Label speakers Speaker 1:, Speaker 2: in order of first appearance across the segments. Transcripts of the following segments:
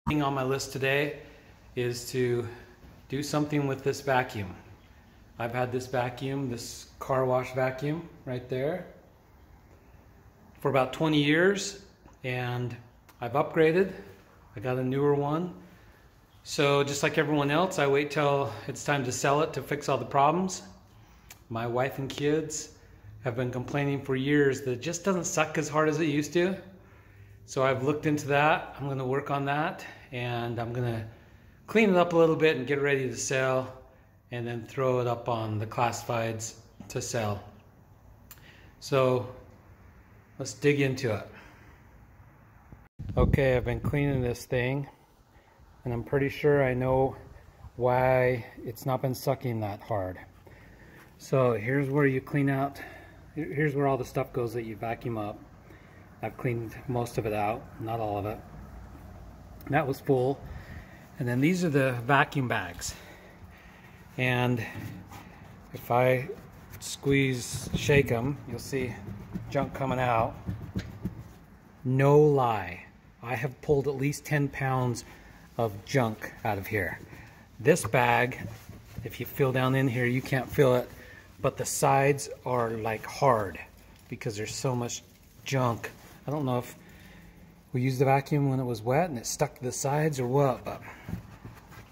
Speaker 1: Thing on my list today is to do something with this vacuum. I've had this vacuum, this car wash vacuum right there, for about 20 years, and I've upgraded. I got a newer one. So just like everyone else, I wait till it's time to sell it to fix all the problems. My wife and kids have been complaining for years that it just doesn't suck as hard as it used to. So I've looked into that. I'm going to work on that, and I'm going to clean it up a little bit and get ready to sell, and then throw it up on the classifieds to sell. So let's dig into it. Okay, I've been cleaning this thing, and I'm pretty sure I know why it's not been sucking that hard. So here's where you clean out, here's where all the stuff goes that you vacuum up. I've cleaned most of it out, not all of it. That was full. And then these are the vacuum bags. And if I shake them, you'll see junk coming out. No lie, I have pulled at least 10 pounds of junk out of here. This bag, if you feel down in here, you can't feel it, but the sides are like hard because there's so much junk. I don't know if we used the vacuum when it was wet and it stuck to the sides or what, but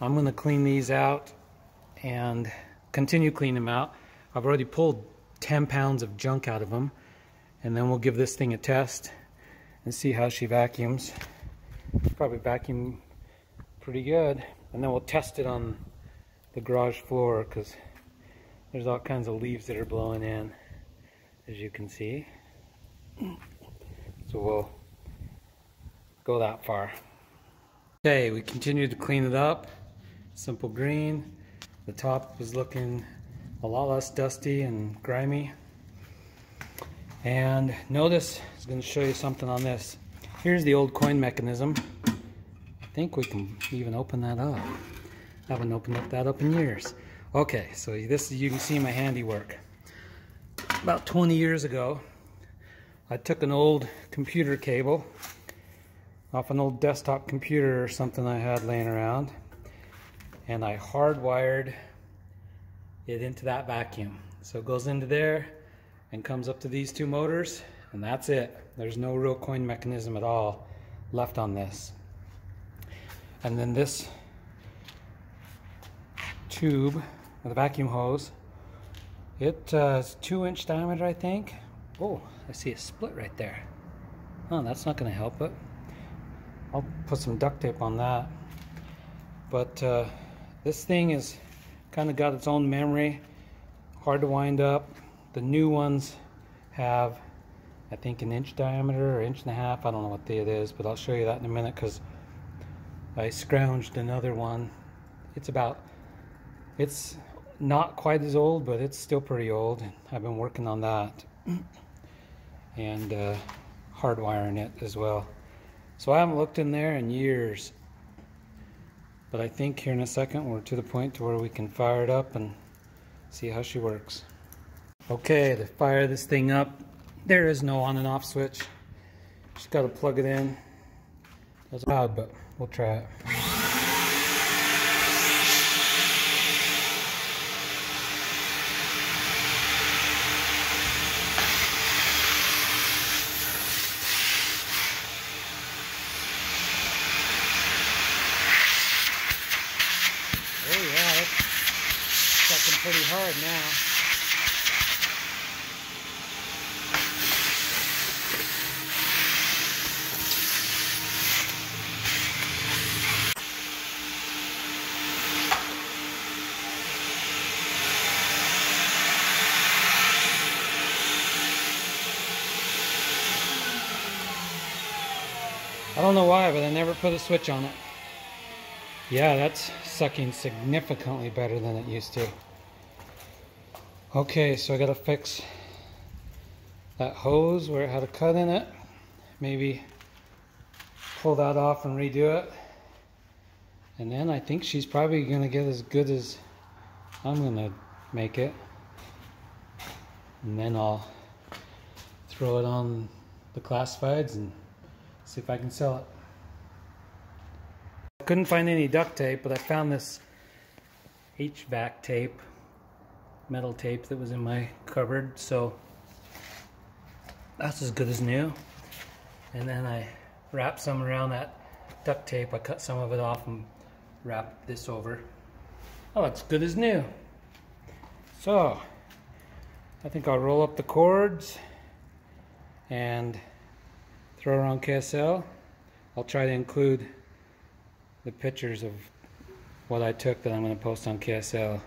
Speaker 1: I'm going to clean these out and continue cleaning them out. I've already pulled 10 pounds of junk out of them, and then we'll give this thing a test and see how she vacuums. Probably vacuum pretty good, and then we'll test it on the garage floor because there's all kinds of leaves that are blowing in, as you can see. So we'll go that far. Okay, we continue to clean it up. Simple green. The top is looking a lot less dusty and grimy. And notice, I was going to show you something on this. Here's the old coin mechanism. I think we can even open that up. I haven't opened that up in years. Okay, so this, you can see my handiwork. About 20 years ago, I took an old computer cable off an old desktop computer or something I had laying around, and I hardwired it into that vacuum. So it goes into there and comes up to these two motors, and that's it. There's no real coin mechanism at all left on this. And then this tube with a vacuum hose, it's 2-inch diameter, I think. Oh, I see a split right there. Oh, that's not going to help it. I'll put some duct tape on that. But this thing is kind of got its own memory, hard to wind up. The new ones have, I think, 1-inch diameter or 1.5 inches. I don't know what it is, but I'll show you that in a minute because I scrounged another one. It's not quite as old, but it's still pretty old. I've been working on that and hardwiring it as well. So I haven't looked in there in years, but I think here in a second we're to the point to where we can fire it up and see how she works. Okay, to fire this thing up, there is no on and off switch. Just got to plug it in. That's loud, but we'll try it. Oh yeah, that's sucking pretty hard now. I don't know why, but I never put a switch on it. Yeah, that's sucking significantly better than it used to. Okay, so I gotta fix that hose where it had a cut in it. Maybe pull that off and redo it. And then I think she's probably gonna get as good as I'm gonna make it. And then I'll throw it on the classifieds and see if I can sell it. Couldn't find any duct tape, but I found this HVAC tape, metal tape that was in my cupboard, so that's as good as new. And then I wrapped some around that duct tape. I cut some of it off and wrapped this over. Oh, it's good as new. So I think I'll roll up the cords and throw around KSL. I'll try to include the pictures of what I took that I'm going to post on KSL.